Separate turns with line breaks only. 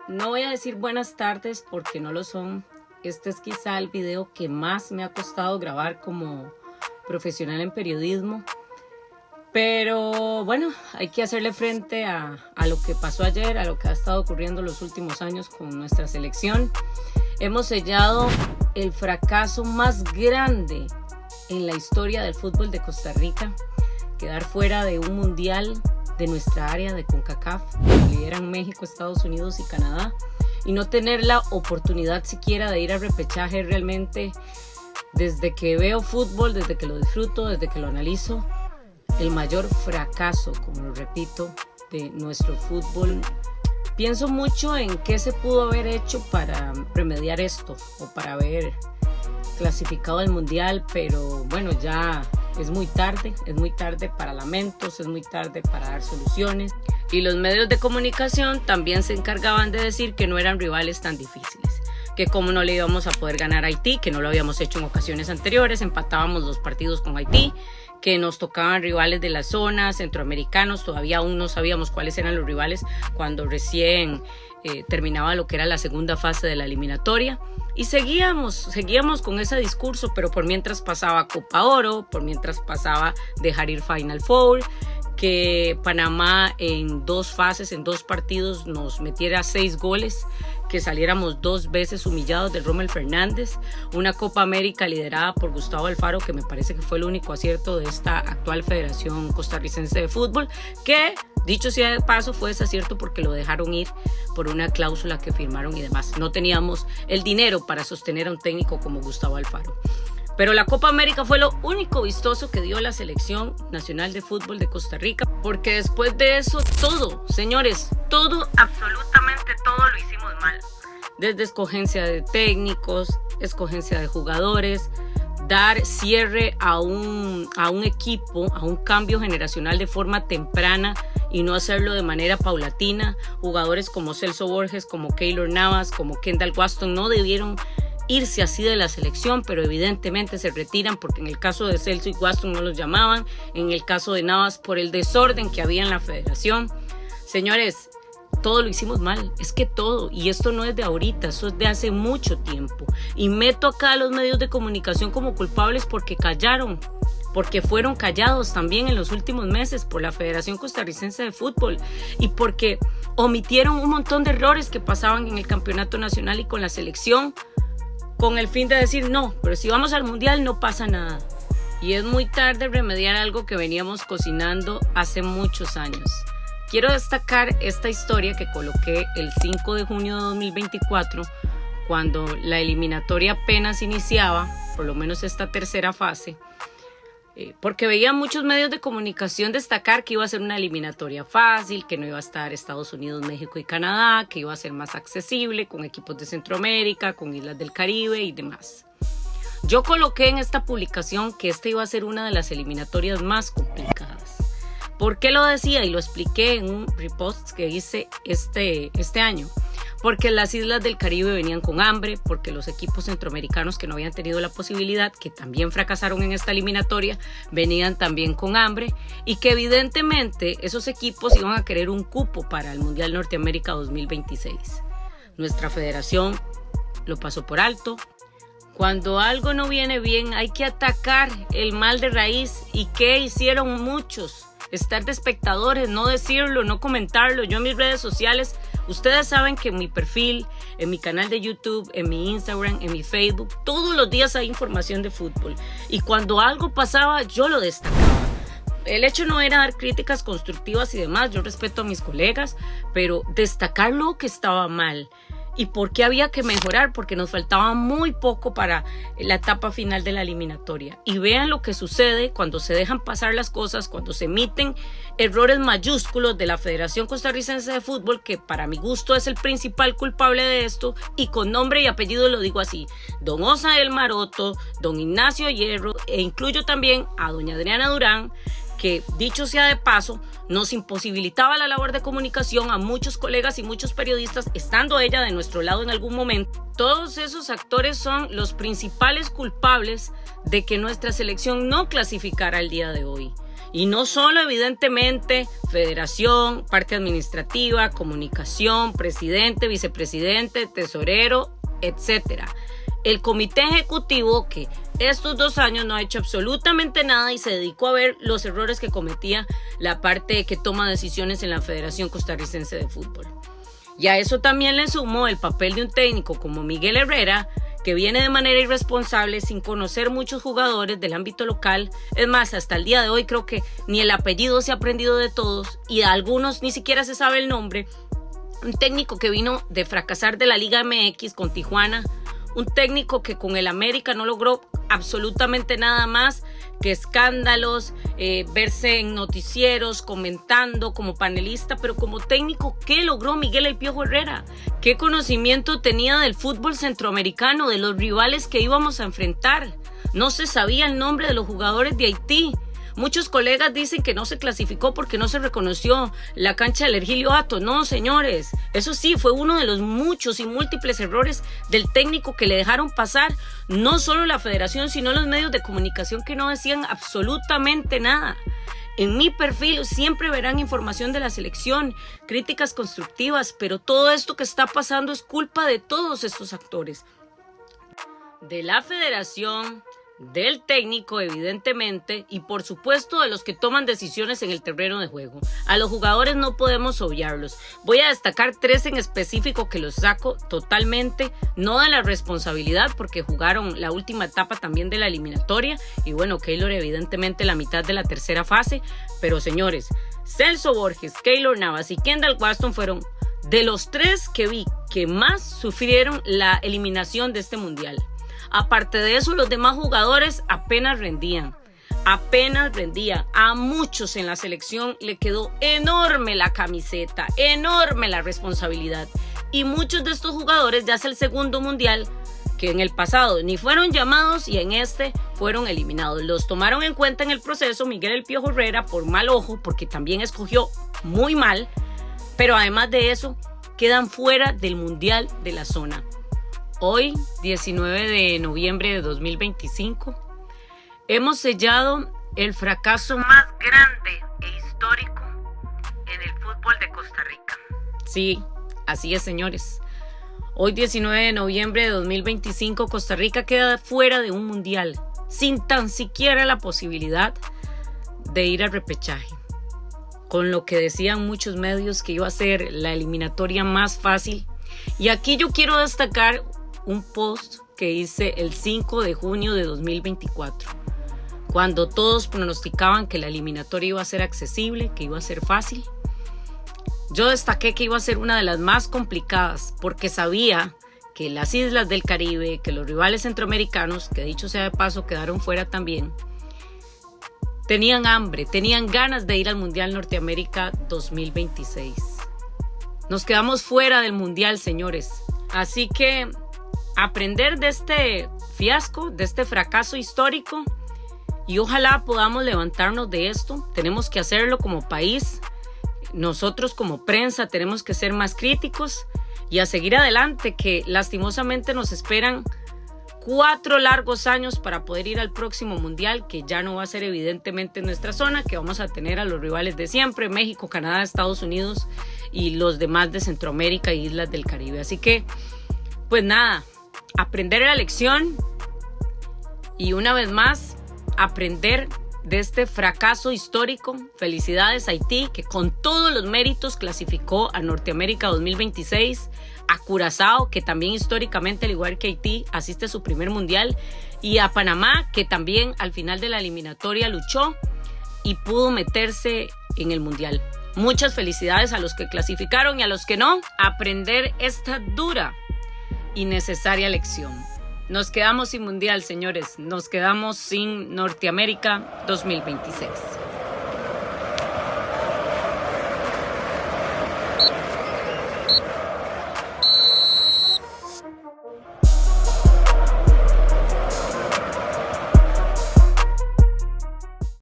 No voy a decir buenas tardes porque no lo son. Este es quizá el video que más me ha costado grabar como profesional en periodismo. Pero bueno, hay que hacerle frente a lo que pasó ayer, a lo que ha estado ocurriendo los últimos años con nuestra selección. Hemos sellado el fracaso más grande en la historia del fútbol de Costa Rica. Quedar fuera de un mundial de nuestra área de CONCACAF, que lideran México, Estados Unidos y Canadá, y no tener la oportunidad siquiera de ir al repechaje. Realmente, desde que veo fútbol, desde que lo disfruto, desde que lo analizo, el mayor fracaso, como lo repito, de nuestro fútbol. Pienso mucho en qué se pudo haber hecho para remediar esto o para haber clasificado al mundial, pero bueno, ya es muy tarde para lamentos, es muy tarde para dar soluciones. Y los medios de comunicación también se encargaban de decir que no eran rivales tan difíciles, que cómo no le íbamos a poder ganar a Haití, que no lo habíamos hecho en ocasiones anteriores, empatábamos los partidos con Haití, que nos tocaban rivales de la zona, centroamericanos, todavía aún no sabíamos cuáles eran los rivales cuando recién terminaba lo que era la segunda fase de la eliminatoria. Y seguíamos con ese discurso, pero por mientras pasaba Copa Oro, por mientras pasaba dejar ir Final Four, que Panamá en dos fases, en dos partidos nos metiera 6 goles, que saliéramos 2 veces humillados de Rommel Fernández, una Copa América liderada por Gustavo Alfaro, que me parece que fue el único acierto de esta actual Federación Costarricense de Fútbol, que dicho sea de paso fue desacierto porque lo dejaron ir por una cláusula que firmaron y demás. No teníamos el dinero para sostener a un técnico como Gustavo Alfaro. Pero la Copa América fue lo único vistoso que dio la Selección Nacional de Fútbol de Costa Rica, porque después de eso todo, señores, todo, absolutamente todo lo hicimos mal. Desde escogencia de técnicos, escogencia de jugadores, dar cierre a un equipo, a un cambio generacional de forma temprana y no hacerlo de manera paulatina. Jugadores como Celso Borges, como Keylor Navas, como Kendall Waston no debieron irse así de la selección, pero evidentemente se retiran porque en el caso de Celso y Waston no los llamaban, en el caso de Navas por el desorden que había en la federación. Señores, todo lo hicimos mal, es que todo, y esto no es de ahorita, eso es de hace mucho tiempo, y meto acá a los medios de comunicación como culpables porque callaron, porque fueron callados también en los últimos meses por la Federación Costarricense de Fútbol y porque omitieron un montón de errores que pasaban en el campeonato nacional y con la selección, con el fin de decir no, pero si vamos al mundial no pasa nada. Y es muy tarde remediar algo que veníamos cocinando hace muchos años. Quiero destacar esta historia que coloqué el 5 de junio de 2024, cuando la eliminatoria apenas iniciaba, por lo menos esta tercera fase, porque veía muchos medios de comunicación destacar que iba a ser una eliminatoria fácil, que no iba a estar Estados Unidos, México y Canadá, que iba a ser más accesible con equipos de Centroamérica, con islas del Caribe y demás. Yo coloqué en esta publicación que esta iba a ser una de las eliminatorias más complicadas. ¿Por qué lo decía? Y lo expliqué en un repost que hice este año. Porque las islas del Caribe venían con hambre, porque los equipos centroamericanos que no habían tenido la posibilidad, que también fracasaron en esta eliminatoria, venían también con hambre y que evidentemente esos equipos iban a querer un cupo para el Mundial Norteamérica 2026. Nuestra federación lo pasó por alto. Cuando algo no viene bien hay que atacar el mal de raíz. ¿Y qué hicieron muchos? Estar de espectadores, no decirlo, no comentarlo. Yo en mis redes sociales, ustedes saben que en mi perfil, en mi canal de YouTube, en mi Instagram, en mi Facebook, todos los días hay información de fútbol. Y cuando algo pasaba, yo lo destacaba. El hecho no era dar críticas constructivas y demás, yo respeto a mis colegas, pero destacar lo que estaba mal. ¿Y por qué había que mejorar? Porque nos faltaba muy poco para la etapa final de la eliminatoria. Y vean lo que sucede cuando se dejan pasar las cosas, cuando se emiten errores mayúsculos de la Federación Costarricense de Fútbol, que para mi gusto es el principal culpable de esto, y con nombre y apellido lo digo así: don Osael Maroto, don Ignacio Hierro, e incluyo también a doña Adriana Durán, que, dicho sea de paso, nos imposibilitaba la labor de comunicación a muchos colegas y muchos periodistas, estando ella de nuestro lado en algún momento. Todos esos actores son los principales culpables de que nuestra selección no clasificara el día de hoy. Y no solo, evidentemente, federación, parte administrativa, comunicación, presidente, vicepresidente, tesorero, etc. El comité ejecutivo, que estos 2 años no ha hecho absolutamente nada y se dedicó a ver los errores que cometía la parte que toma decisiones en la Federación Costarricense de Fútbol. Y a eso también le sumó el papel de un técnico como Miguel Herrera, que viene de manera irresponsable, sin conocer muchos jugadores del ámbito local. Es más, hasta el día de hoy creo que ni el apellido se ha aprendido de todos y a algunos ni siquiera se sabe el nombre. Un técnico que vino de fracasar de la Liga MX con Tijuana, un técnico que con el América no logró absolutamente nada más que escándalos, verse en noticieros, comentando como panelista, pero como técnico, ¿qué logró Miguel El Piojo Herrera? ¿Qué conocimiento tenía del fútbol centroamericano, de los rivales que íbamos a enfrentar? No se sabía el nombre de los jugadores de Haití. Muchos colegas dicen que no se clasificó porque no se reconoció la cancha del Hergilio Hato. No, señores, eso sí, fue uno de los muchos y múltiples errores del técnico que le dejaron pasar, no solo la federación, sino los medios de comunicación que no decían absolutamente nada. En mi perfil siempre verán información de la selección, críticas constructivas, pero todo esto que está pasando es culpa de todos estos actores. De la federación, del técnico, evidentemente, y por supuesto de los que toman decisiones en el terreno de juego. A los jugadores no podemos obviarlos. Voy a destacar 3 en específico que los saco totalmente, no de la responsabilidad, porque jugaron la última etapa también de la eliminatoria, y bueno, Keylor evidentemente la mitad de la tercera fase, pero señores, Celso Borges, Keylor Navas y Kendall Waston fueron de los 3 que vi que más sufrieron la eliminación de este mundial. Aparte de eso, los demás jugadores apenas rendían. A muchos en la selección le quedó enorme la camiseta, enorme la responsabilidad. Y muchos de estos jugadores ya es el segundo mundial que en el pasado ni fueron llamados y en este fueron eliminados. Los tomaron en cuenta en el proceso Miguel El Piojo Herrera por mal ojo, porque también escogió muy mal. Pero además de eso, quedan fuera del mundial de la zona. Hoy, 19 de noviembre de 2025, hemos sellado el fracaso más grande e histórico en el fútbol de Costa Rica. Sí, así es, señores. Hoy, 19 de noviembre de 2025, Costa Rica queda fuera de un mundial, sin tan siquiera la posibilidad de ir al repechaje. Con lo que decían muchos medios que iba a ser la eliminatoria más fácil. Y aquí yo quiero destacar un post que hice el 5 de junio de 2024, cuando todos pronosticaban que la eliminatoria iba a ser accesible, que iba a ser fácil. Yo destaqué que iba a ser una de las más complicadas, porque sabía que las islas del Caribe, que los rivales centroamericanos, que dicho sea de paso quedaron fuera también, tenían hambre, tenían ganas de ir al Mundial Norteamérica 2026. Nos quedamos fuera del Mundial, señores. Así que aprender de este fiasco, de este fracaso histórico, y ojalá podamos levantarnos de esto. Tenemos que hacerlo como país. Nosotros como prensa tenemos que ser más críticos y a seguir adelante, que lastimosamente nos esperan 4 largos años para poder ir al próximo mundial, que ya no va a ser evidentemente en nuestra zona, que vamos a tener a los rivales de siempre, México, Canadá, Estados Unidos y los demás de Centroamérica e islas del Caribe. Así que, pues nada, aprender la lección y una vez más aprender de este fracaso histórico. Felicidades a Haití, que con todos los méritos clasificó a Norteamérica 2026, a Curazao, que también históricamente, al igual que Haití, asiste a su primer mundial, y a Panamá, que también al final de la eliminatoria luchó y pudo meterse en el mundial. Muchas felicidades a los que clasificaron y a los que no. Aprender esta dura y necesaria lección. Nos quedamos sin mundial, señores. Nos quedamos sin Norteamérica 2026.